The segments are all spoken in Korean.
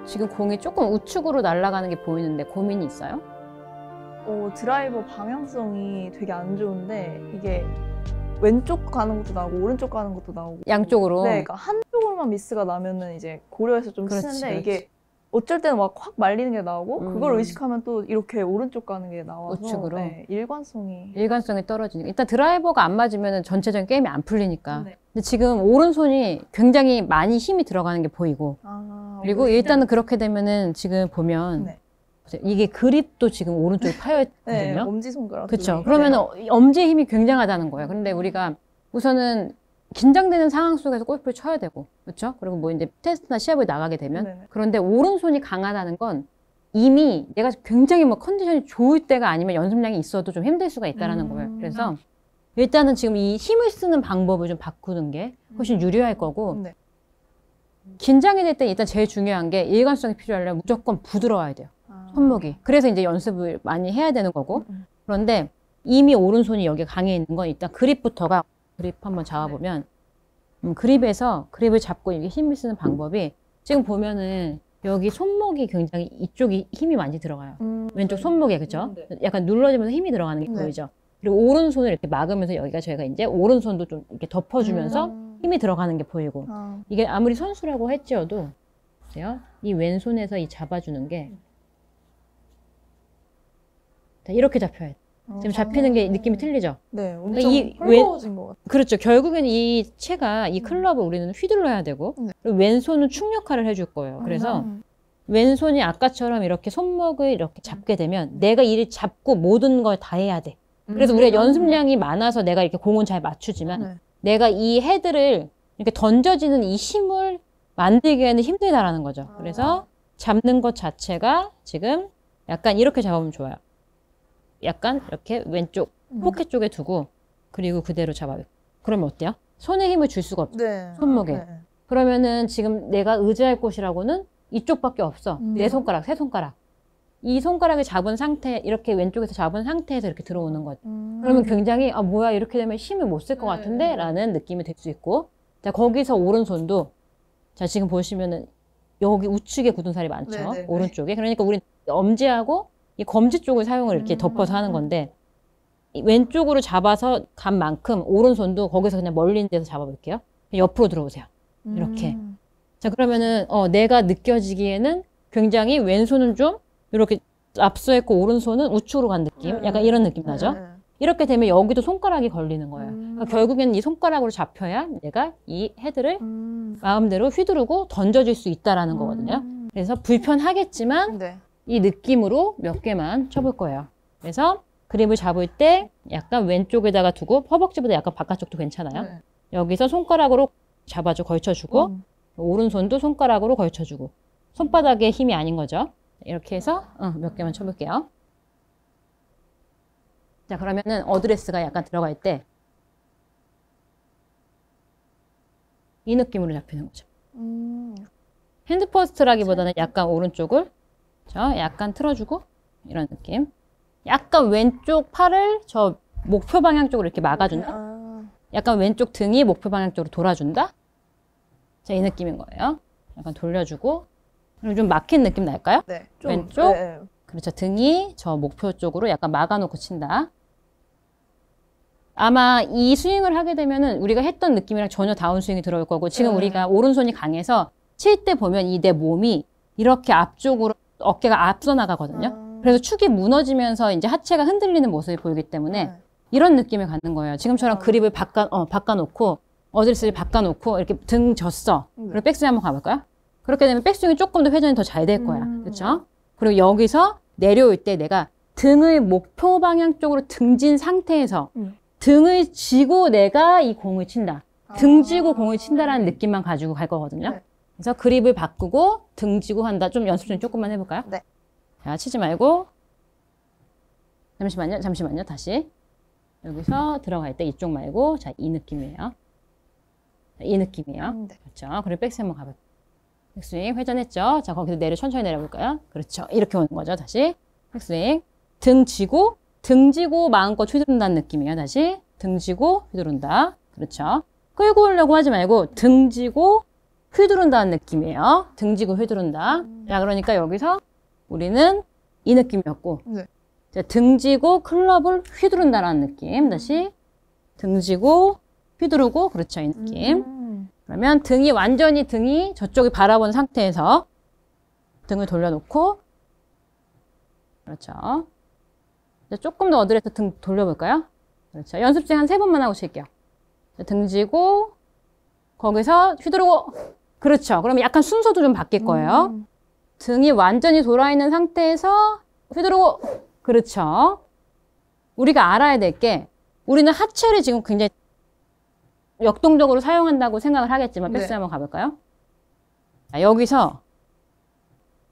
지금 공이 조금 우측으로 날아가는 게 보이는데 고민이 있어요? 드라이버 방향성이 되게 안 좋은데 이게 왼쪽 가는 것도 나오고 오른쪽 가는 것도 나오고 양쪽으로? 네, 그러니까 한쪽으로만 미스가 나면은 이제 고려해서 좀 그렇지, 치는데 그렇지. 이게 어쩔 때는 막 확 말리는 게 나오고 그걸 음. 의식하면 또 이렇게 오른쪽 가는 게 나와서 우측으로? 네, 일관성이 떨어지니까. 일단 드라이버가 안 맞으면 전체적인 게임이 안 풀리니까. 네. 근데 지금 오른손이 굉장히 많이 힘이 들어가는 게 보이고. 그리고 오른쪽. 일단은 그렇게 되면은 지금 보면 네. 이게 그립도 지금 오른쪽에 파여 네, 있거든요. 엄지손가락 그렇죠. 쪽이. 그러면 엄지의 힘이 굉장하다는 거예요. 근데 우리가 우선은 긴장되는 상황 속에서 골프를 쳐야 되고, 그렇죠? 그리고 뭐 이제 테스트나 시합을 나가게 되면 네네. 그런데 오른손이 강하다는 건 이미 내가 굉장히 뭐 컨디션이 좋을 때가 아니면 연습량이 있어도 좀 힘들 수가 있다라는 거예요. 그래서 일단은 지금 이 힘을 쓰는 방법을 좀 바꾸는 게 훨씬 유리할 거고, 네. 긴장이 될 때 일단 제일 중요한 게 일관성이 필요하려면 무조건 부드러워야 돼요. 손목이. 그래서 이제 연습을 많이 해야 되는 거고. 그런데 이미 오른손이 여기 강해 있는 건 일단 그립부터가, 그립 한번 잡아보면 그립에서 그립을 잡고 이게 힘을 쓰는 방법이 지금 보면은 여기 손목이 굉장히 이쪽이 힘이 많이 들어가요. 왼쪽 손목에, 그죠? 네. 약간 눌러지면서 힘이 들어가는 게 네. 보이죠? 그리고 오른손을 이렇게 막으면서 여기가 저희가 이제 오른손도 좀 이렇게 덮어주면서 힘이 들어가는 게 보이고. 이게 아무리 선수라고 할지어도 보세요. 이 왼손에서 이 잡아주는 게 이렇게 잡혀야 돼. 지금 잡히는 게 느낌이 틀리죠? 네, 엄청 이 헐거워진 것 같아요. 그렇죠. 결국엔 이 채가, 이 클럽을 우리는 휘둘러야 되고, 네. 그리고 왼손은 충 역할을 해줄 거예요. 그래서 왼손이 아까처럼 이렇게 손목을 이렇게 잡게 되면 내가 이를 잡고 모든 걸 다 해야 돼. 그래서 우리가 연습량이 많아서 내가 이렇게 공은 잘 맞추지만 네. 내가 이 헤드를 이렇게 던져지는 이 힘을 만들기에는 힘들다라는 거죠. 그래서 잡는 것 자체가 지금 약간 이렇게 잡으면 좋아요. 약간 이렇게 왼쪽 포켓 쪽에 두고 그리고 그대로 잡아요. 그러면 어때요? 손에 힘을 줄 수가 없죠. 네. 손목에. 네. 그러면은 지금 내가 의지할 곳이라고는 이쪽밖에 없어. 내 손가락, 세 손가락. 이 손가락을 잡은 상태, 이렇게 왼쪽에서 잡은 상태에서 이렇게 들어오는 거죠. 그러면 굉장히 뭐야 이렇게 되면 힘을 못 쓸 것 같은데 라는 느낌이 들 수 있고, 자 거기서 오른손도 자 지금 보시면은 여기 우측에 굳은 살이 많죠. 네네네. 오른쪽에. 그러니까 우리 엄지하고 이 검지 쪽을 사용을 이렇게 덮어서 하는 건데, 이 왼쪽으로 잡아서 간 만큼 오른손도 거기서 그냥 멀리 있는 데서 잡아볼게요. 옆으로 들어오세요. 이렇게. 자 그러면은 내가 느껴지기에는 굉장히 왼손은 좀 이렇게 앞서있고 오른손은 우측으로 간 느낌, 약간 이런 느낌 나죠? 이렇게 되면 여기도 손가락이 걸리는 거예요. 그러니까 결국에는 이 손가락으로 잡혀야 내가 이 헤드를 마음대로 휘두르고 던져줄 수 있다라는 거거든요. 그래서 불편하겠지만 네. 이 느낌으로 몇 개만 쳐볼 거예요. 그래서 그립을 잡을 때 약간 왼쪽에다가 두고 허벅지보다 약간 바깥쪽도 괜찮아요. 네. 여기서 손가락으로 잡아줘, 걸쳐주고 오른손도 손가락으로 걸쳐주고, 손바닥에 힘이 아닌 거죠. 이렇게 해서 몇 개만 쳐볼게요. 자 그러면은 어드레스가 약간 들어갈 때 이 느낌으로 잡히는 거죠. 핸드 퍼스트라기보다는 약간 오른쪽을 약간 틀어주고 이런 느낌. 약간 왼쪽 팔을 저 목표 방향 쪽으로 이렇게 막아준다. 약간 왼쪽 등이 목표 방향 쪽으로 돌아준다. 자, 이 느낌인 거예요. 약간 돌려주고. 그럼 좀 막힌 느낌 날까요? 네. 왼쪽. 네. 그렇죠. 등이 저 목표 쪽으로 약간 막아놓고 친다. 아마 이 스윙을 하게 되면은 우리가 했던 느낌이랑 전혀 다운 스윙이 들어올 거고, 지금 우리가 오른손이 강해서 칠 때 보면 이 내 몸이 이렇게 앞쪽으로 어깨가 앞서 나가거든요. 그래서 축이 무너지면서 이제 하체가 흔들리는 모습이 보이기 때문에 이런 느낌을 갖는 거예요. 지금처럼 그립을 바꿔놓고 어드레스를 바꿔놓고 이렇게 등 졌어. 그리고 백스윙 한번 가볼까요? 그렇게 되면 백스윙이 조금 더 회전이 더 잘 될 거야. 그렇죠? 그리고 여기서 내려올 때 내가 등을 목표 방향 쪽으로 등진 상태에서 등을 쥐고 내가 이 공을 친다. 등 쥐고 공을 친다라는 느낌만 가지고 갈 거거든요. 네. 그래서 그립을 바꾸고 등 쥐고 한다. 좀 연습 좀 조금만 해볼까요? 네. 자, 치지 말고. 잠시만요. 다시. 여기서 들어갈 때 이쪽 말고, 자, 이 느낌이에요. 이 느낌이에요. 네. 그렇죠. 그리고 백스윙 한번 가볼게요. 백스윙 회전했죠. 자, 거기서 천천히 내려볼까요? 그렇죠. 이렇게 오는 거죠. 다시. 백스윙. 등 쥐고 등지고 마음껏 휘두른다는 느낌이에요. 다시 등지고 휘두른다. 그렇죠. 끌고 오려고 하지 말고 등지고 휘두른다는 느낌이에요. 등지고 휘두른다. 자, 그러니까 여기서 우리는 이 느낌이었고 네. 자, 등지고 클럽을 휘두른다라는 느낌. 다시 등지고 휘두르고 그렇죠. 이 느낌. 그러면 등이 저쪽이 바라본 상태에서 등을 돌려놓고 그렇죠. 이제 조금 더 어드레스 등 돌려볼까요? 그렇죠. 연습생 한 3번만 하고 쉴게요. 등지고 거기서 휘두르고 그렇죠. 그러면 약간 순서도 좀 바뀔 거예요. 등이 완전히 돌아있는 상태에서 휘두르고 그렇죠. 우리가 알아야 될 게 우리는 하체를 지금 굉장히 역동적으로 사용한다고 생각을 하겠지만 네. 백스윙 한번 가볼까요? 자, 여기서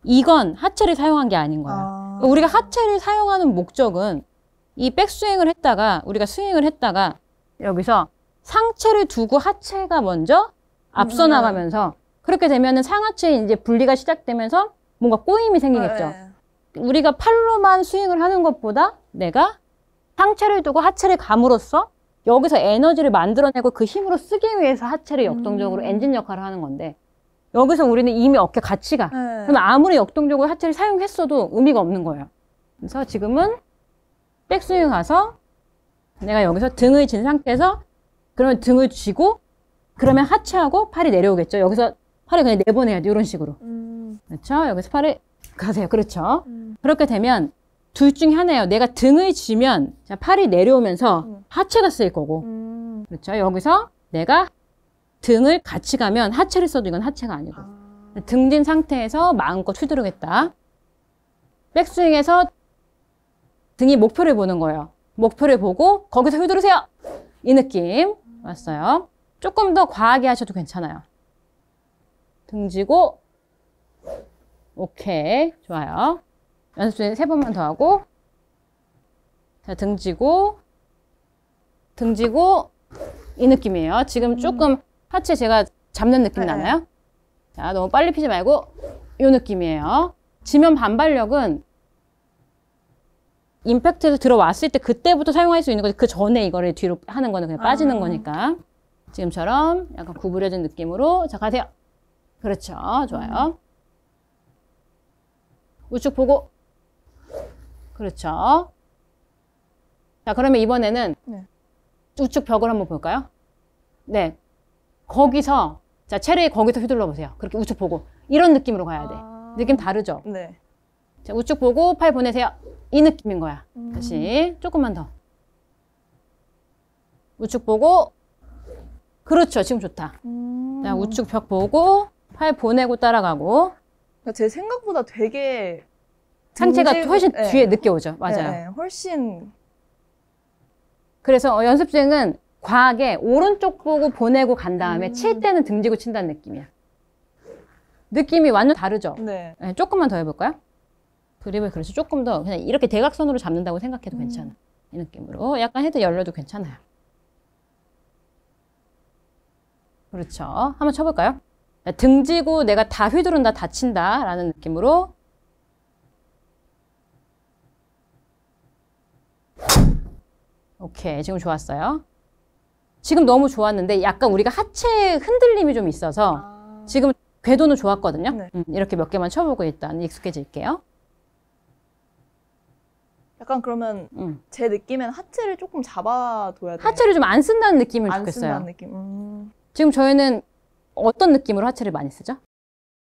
이건 하체를 사용한 게 아닌 거예요. 우리가 하체를 사용하는 목적은 이 백스윙을 했다가 우리가 스윙을 했다가 여기서 상체를 두고 하체가 먼저 앞서 나가면서 그렇게 되면은 상하체에 이제 분리가 시작되면서 뭔가 꼬임이 생기겠죠. 우리가 팔로만 스윙을 하는 것보다 내가 상체를 두고 하체를 감으로써 여기서 에너지를 만들어내고 그 힘으로 쓰기 위해서 하체를 역동적으로 엔진 역할을 하는 건데 여기서 우리는 이미 어깨 같이 가. 그럼 아무리 역동적으로 하체를 사용했어도 의미가 없는 거예요. 그래서 지금은 백스윙 가서 내가 여기서 등을 진 상태에서 그러면 등을 쥐고 그러면 하체하고 팔이 내려오겠죠. 여기서 팔을 그냥 내보내야 돼. 이런 식으로. 그렇죠. 여기서 팔을 가세요. 그렇죠. 그렇게 되면 둘 중에 하나예요. 내가 등을 쥐면 자, 팔이 내려오면서 하체가 쓰일 거고 그렇죠. 여기서 내가 등을 같이 가면 하체를 써도 이건 하체가 아니고 등진 상태에서 마음껏 휘두르겠다. 백스윙에서 등이 목표를 보는 거예요. 목표를 보고 거기서 휘두르세요. 이 느낌 왔어요. 조금 더 과하게 하셔도 괜찮아요. 등지고 오케이 좋아요. 연습 중에 3번만 더 하고 자 등지고 이 느낌이에요. 지금 조금 하체 제가 잡는 느낌 나나요? 자 너무 빨리 피지 말고 이 느낌이에요. 지면 반발력은 임팩트에서 들어왔을 때 그때부터 사용할 수 있는 거지 그 전에 이거를 뒤로 하는 거는 그냥 빠지는 거니까 지금처럼 약간 구부려진 느낌으로 자 가세요. 그렇죠. 좋아요. 우측 보고 그렇죠. 자 그러면 이번에는 우측 벽을 한번 볼까요? 네. 거기서 자 체를 거기서 휘둘러 보세요. 그렇게 우측 보고 이런 느낌으로 가야 돼. 느낌 다르죠? 네. 자 우측 보고 팔 보내세요. 이 느낌인 거야. 다시 조금만 더. 우측 보고 그렇죠. 지금 좋다. 자 우측 벽 보고 팔 보내고 따라가고 제 생각보다 되게 상체가 훨씬 뒤에 늦게 오죠. 맞아요. 네, 훨씬. 그래서 연습생은 과하게 오른쪽 보고 보내고 간 다음에 칠 때는 등지고 친다는 느낌이야. 느낌이 완전 다르죠? 네. 네, 조금만 더 해볼까요? 그립을 그래서 조금 더 그냥 이렇게 대각선으로 잡는다고 생각해도 괜찮아. 이 느낌으로. 약간 헤드 열려도 괜찮아요. 그렇죠. 한번 쳐볼까요? 등지고 내가 다 휘두른다, 다 친다 라는 느낌으로 오케이. 지금 좋았어요. 지금 너무 좋았는데 약간 우리가 하체 흔들림이 좀 있어서 지금 궤도는 좋았거든요. 네. 이렇게 몇 개만 쳐보고 일단 익숙해질게요. 약간 그러면 제 느낌엔 하체를 조금 잡아둬야 돼요. 하체를 좀 안 쓴다는 느낌을 안 좋겠어요. 쓴다는 느낌. 지금 저희는 어떤 느낌으로 하체를 많이 쓰죠?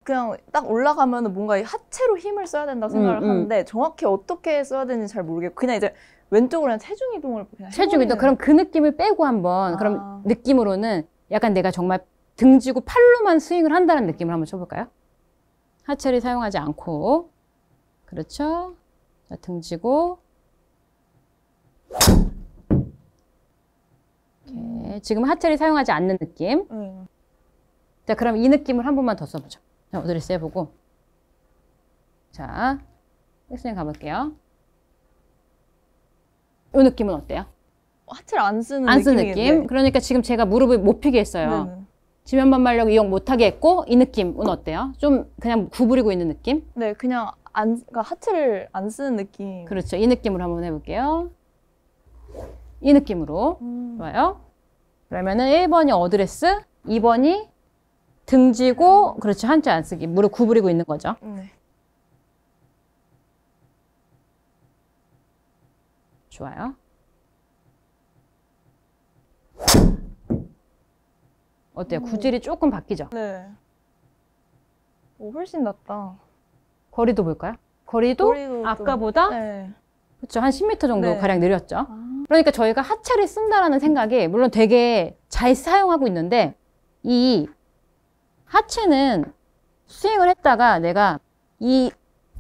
그냥 딱 올라가면 뭔가 이 하체로 힘을 써야 된다고 생각을 하는데 정확히 어떻게 써야 되는지 잘 모르겠고 그냥 이제 왼쪽으로 그냥 체중 이동을 그냥 체중 이동. 그럼 그 느낌을 빼고 한번 그럼 느낌으로는 약간 내가 정말 등지고 팔로만 스윙을 한다는 느낌을 한번 쳐볼까요? 하체를 사용하지 않고 그렇죠? 자, 등지고 오케이. 지금 하체를 사용하지 않는 느낌. 자, 그럼 이 느낌을 한 번만 더 써보죠. 자, 어드레스 해보고 자, 백스윙 가볼게요. 이 느낌은 어때요? 하체를 안 쓰는 안 쓰는 느낌인데. 느낌? 그러니까 지금 제가 무릎을 못 펴게 했어요. 네네. 지면 반발력 이용 못하게 했고 이 느낌은 어때요? 좀 그냥 구부리고 있는 느낌? 네, 그냥 그러니까 하체를 안 쓰는 느낌. 그렇죠. 이 느낌으로 한번 해볼게요. 이 느낌으로. 좋아요. 그러면은 1번이 어드레스, 2번이 등지고, 그렇죠. 한자 안 쓰기. 무릎 구부리고 있는 거죠. 네. 좋아요. 어때요? 구질이 조금 바뀌죠? 네. 오, 훨씬 낫다. 거리도 볼까요? 거리도 거리도 아까보다 네. 그렇죠. 한 10m 정도 네. 가량 늘렸죠. 그러니까 저희가 하체를 쓴다라는 생각이 물론 되게 잘 사용하고 있는데 이 하체는 스윙을 했다가 내가 이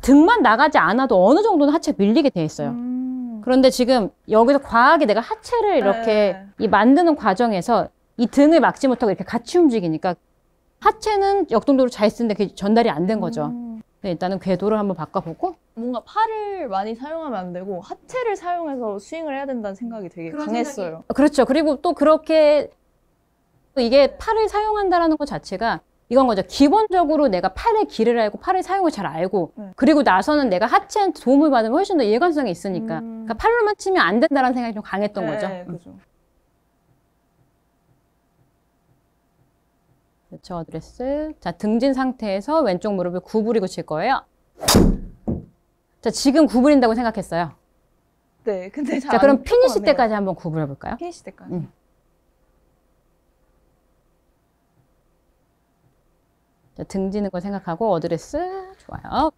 등만 나가지 않아도 어느 정도는 하체가 밀리게 돼 있어요. 그런데 지금 여기서 과하게 내가 하체를 이렇게 네. 이 만드는 과정에서 이 등을 막지 못하고 이렇게 같이 움직이니까 하체는 역동적으로 잘 쓰는데 그게 전달이 안 된 거죠. 네, 일단은 궤도를 한번 바꿔보고 뭔가 팔을 많이 사용하면 안 되고 하체를 사용해서 스윙을 해야 된다는 생각이 되게 강했어요. 그렇죠. 그리고 또 그렇게 이게 팔을 사용한다라는 것 자체가 이건 거죠. 기본적으로 내가 팔의 길을 알고 팔의 사용을 잘 알고 그리고 나서는 내가 하체한테 도움을 받으면 훨씬 더 일관성이 있으니까 그러니까 팔로만 치면 안 된다는 생각이 좀 강했던 거죠. 네, 그죠. 그렇죠. 어드레스. 자, 등진 상태에서 왼쪽 무릎을 구부리고 칠 거예요. 자, 지금 구부린다고 생각했어요. 네, 근데 자, 그럼 피니시 때까지 한번 구부려 볼까요? 피니시 때까지. 자, 등지는 걸 생각하고 어드레스. 좋아요.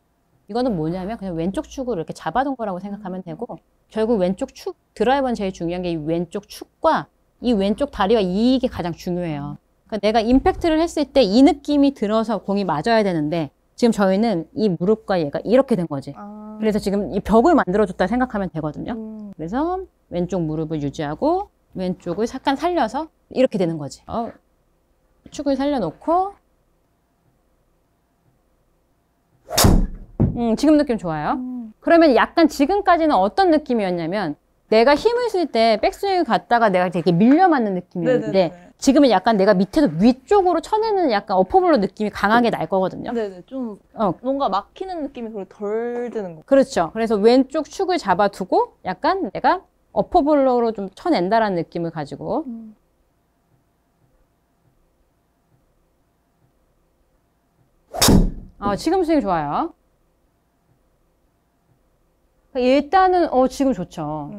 이거는 뭐냐면 그냥 왼쪽 축을 이렇게 잡아둔 거라고 생각하면 되고 결국 왼쪽 축, 드라이버는 제일 중요한 게 이 왼쪽 축과 이 왼쪽 다리와 이게 가장 중요해요. 그러니까 내가 임팩트를 했을 때 이 느낌이 들어서 공이 맞아야 되는데 지금 저희는 이 무릎과 얘가 이렇게 된 거지. 그래서 지금 이 벽을 만들어줬다 생각하면 되거든요. 그래서 왼쪽 무릎을 유지하고 왼쪽을 약간 살려서 이렇게 되는 거지. 축을 살려놓고 지금 느낌 좋아요. 그러면 약간 지금까지는 어떤 느낌이었냐면 내가 힘을 쓸 때 백스윙을 갔다가 내가 되게 밀려 맞는 느낌이었는데 네네네. 지금은 약간 내가 밑에서 위쪽으로 쳐내는 약간 어퍼블로 느낌이 강하게 날 거거든요. 네네, 좀 뭔가 막히는 느낌이 그리고 덜 드는 거. 그렇죠. 그래서 왼쪽 축을 잡아두고 약간 내가 어퍼블로로 좀 쳐낸다라는 느낌을 가지고 지금 스윙 좋아요. 일단은 지금 좋죠.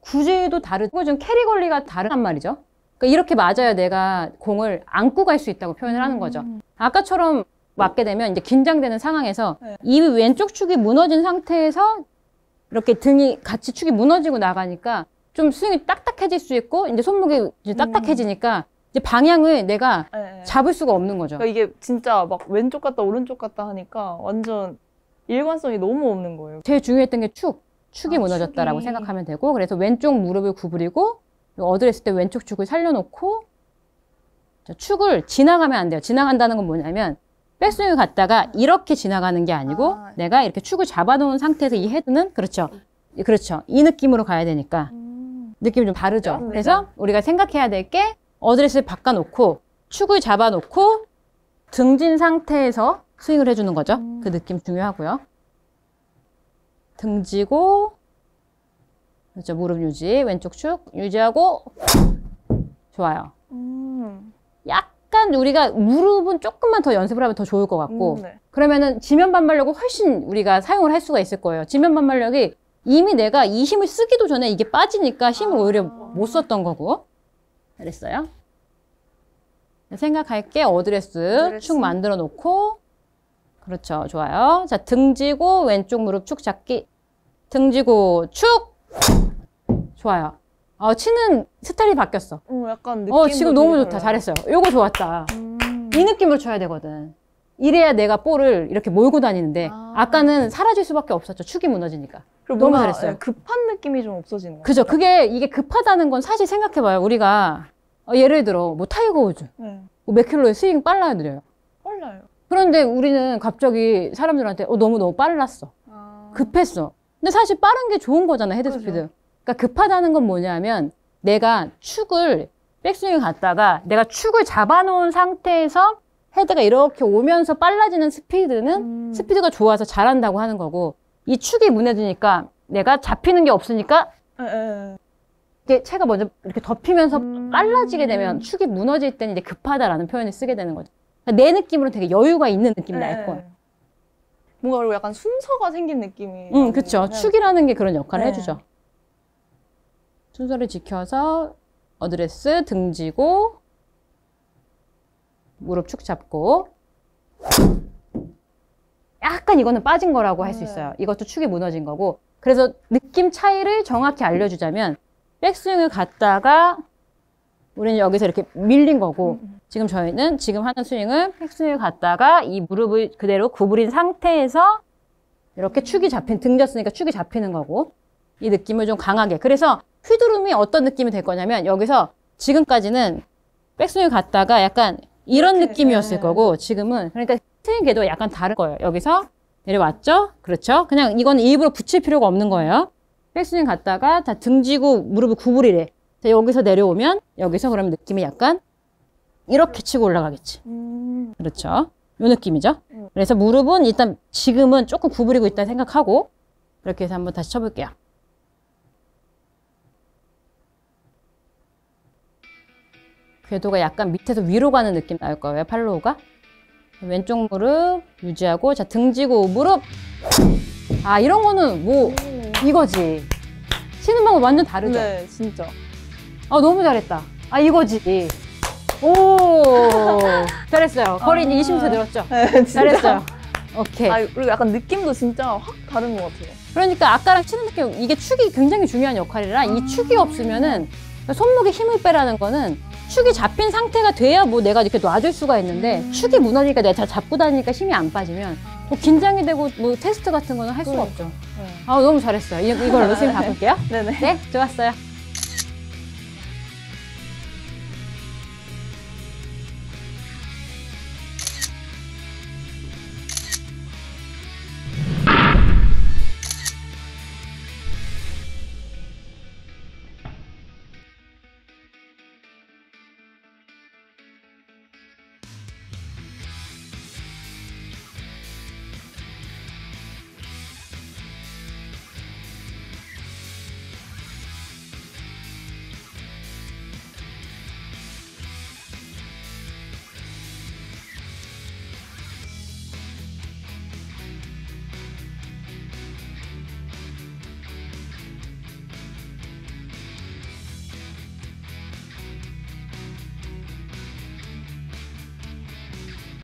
구질도 다르고 좀 캐리 거리가 다르단 말이죠. 그러니까 이렇게 맞아야 내가 공을 안고 갈 수 있다고 표현을 하는 거죠. 아까처럼 맞게 되면 이제 긴장되는 상황에서 이 왼쪽 축이 무너진 상태에서 이렇게 등이 같이 축이 무너지고 나가니까 좀 스윙이 딱딱해질 수 있고 이제 손목이 이제 딱딱해지니까 이제 방향을 내가 잡을 수가 없는 거죠. 그러니까 이게 진짜 막 왼쪽 갔다 오른쪽 갔다 하니까 완전 일관성이 너무 없는 거예요. 제일 중요했던 게 축이 무너졌다라고 축이. 생각하면 되고 그래서 왼쪽 무릎을 구부리고 어드레스 때 왼쪽 축을 살려놓고 축을 지나가면 안 돼요. 지나간다는 건 뭐냐면 백스윙을 갔다가 이렇게 지나가는 게 아니고 내가 이렇게 축을 잡아놓은 상태에서 이 헤드는 그렇죠. 이 느낌으로 가야 되니까 느낌이 좀 다르죠. 그래서 우리가 생각해야 될 게 어드레스를 바꿔놓고 축을 잡아놓고 등진 상태에서 스윙을 해주는 거죠. 그 느낌 중요하고요. 등지고 그렇죠. 무릎 유지, 왼쪽 축 유지하고 좋아요. 약간 우리가 무릎은 조금만 더 연습을 하면 더 좋을 것 같고 그러면은 지면 반발력을 훨씬 우리가 사용을 할 수가 있을 거예요. 지면 반발력이 이미 내가 이 힘을 쓰기도 전에 이게 빠지니까 힘을 오히려 못 썼던 거고 잘했어요. 생각할게 어드레스 축 만들어 놓고 그렇죠. 좋아요. 자, 등지고 왼쪽 무릎 축 잡기. 등지고 축. 좋아요. 치는 스타일이 바뀌었어. 약간 느낌도 지금 너무 되게 좋다. 달라요. 잘했어요. 요거 좋았다. 이 느낌으로 쳐야 되거든. 이래야 내가 볼을 이렇게 몰고 다니는데 아까는 사라질 수밖에 없었죠. 축이 무너지니까. 그리고 너무 뭔가 잘했어요. 급한 느낌이 좀 없어지는 거예요. 그죠. 이게 급하다는 건 사실 생각해봐요. 우리가 예를 들어 뭐 타이거 우즈 뭐 몇 킬로에 스윙 빨라요, 느려요? 빨라요. 그런데 우리는 갑자기 사람들한테 너무 빨랐어. 급했어. 근데 사실 빠른 게 좋은 거잖아, 헤드 그렇죠. 스피드. 그러니까 급하다는 건 뭐냐면 내가 축을 백스윙을 갔다가 내가 축을 잡아놓은 상태에서 헤드가 이렇게 오면서 빨라지는 스피드는 스피드가 좋아서 잘한다고 하는 거고, 이 축이 무너지니까 내가 잡히는 게 없으니까 이게 채가 먼저 이렇게 덮이면서 빨라지게 되면 축이 무너질 때는 이제 급하다라는 표현을 쓰게 되는 거죠. 그러니까 내 느낌으로는 되게 여유가 있는 느낌이 날 거예요. 뭔가 그리고 약간 순서가 생긴 느낌이. 그쵸. 축이라는 게 그런 역할을 네. 해주죠. 순서를 지켜서 어드레스 등지고 무릎 축 잡고, 약간 이거는 빠진 거라고 할 수 있어요. 이것도 축이 무너진 거고. 그래서 느낌 차이를 정확히 알려주자면, 백스윙을 갔다가 우리는 여기서 이렇게 밀린 거고, 지금 저희는 지금 하는 스윙은 백스윙을 갔다가 이 무릎을 그대로 구부린 상태에서 이렇게 축이 잡힌, 등졌으니까 축이 잡히는 거고, 이 느낌을 좀 강하게. 그래서 휘두름이 어떤 느낌이 될 거냐면, 여기서 지금까지는 백스윙을 갔다가 약간 이런 느낌이었을 거고, 지금은 그러니까 스윙 궤도가 약간 다른 거예요. 여기서 내려왔죠? 그렇죠? 그냥 이건 일부러 붙일 필요가 없는 거예요. 백스윙 갔다가 다 등지고 무릎을 구부리래. 자, 여기서 내려오면 여기서 그러면 느낌이 약간 이렇게 치고 올라가겠지. 그렇죠? 요 느낌이죠? 그래서 무릎은 일단 지금은 조금 구부리고 있다 생각하고, 그렇게 해서 한번 다시 쳐볼게요. 궤도가 약간 밑에서 위로 가는 느낌 날 거예요, 팔로우가. 왼쪽 무릎 유지하고, 자, 등지고 무릎. 아, 이런 거는 뭐 이거지. 치는 방법 완전 다르죠? 네, 진짜. 아, 너무 잘했다. 아, 이거지. 오, 잘했어요. 거리 20m 늘었죠? 네, 진짜. 잘했어요. 오케이. 아, 그리고 약간 느낌도 진짜 확 다른 것 같아요. 그러니까 아까랑 치는 느낌, 이게 축이 굉장히 중요한 역할이라, 이 축이 없으면은 손목에 힘을 빼라는 거는 축이 잡힌 상태가 돼야 뭐 내가 이렇게 놔줄 수가 있는데, 축이 무너지니까 내가 잘 잡고 다니니까 힘이 안 빠지면 뭐 긴장이 되고 뭐 테스트 같은 거는 할 수가 없죠. 아, 너무 잘했어요. 이걸로 스윙 바꿀게요. 네네. 네, 좋았어요.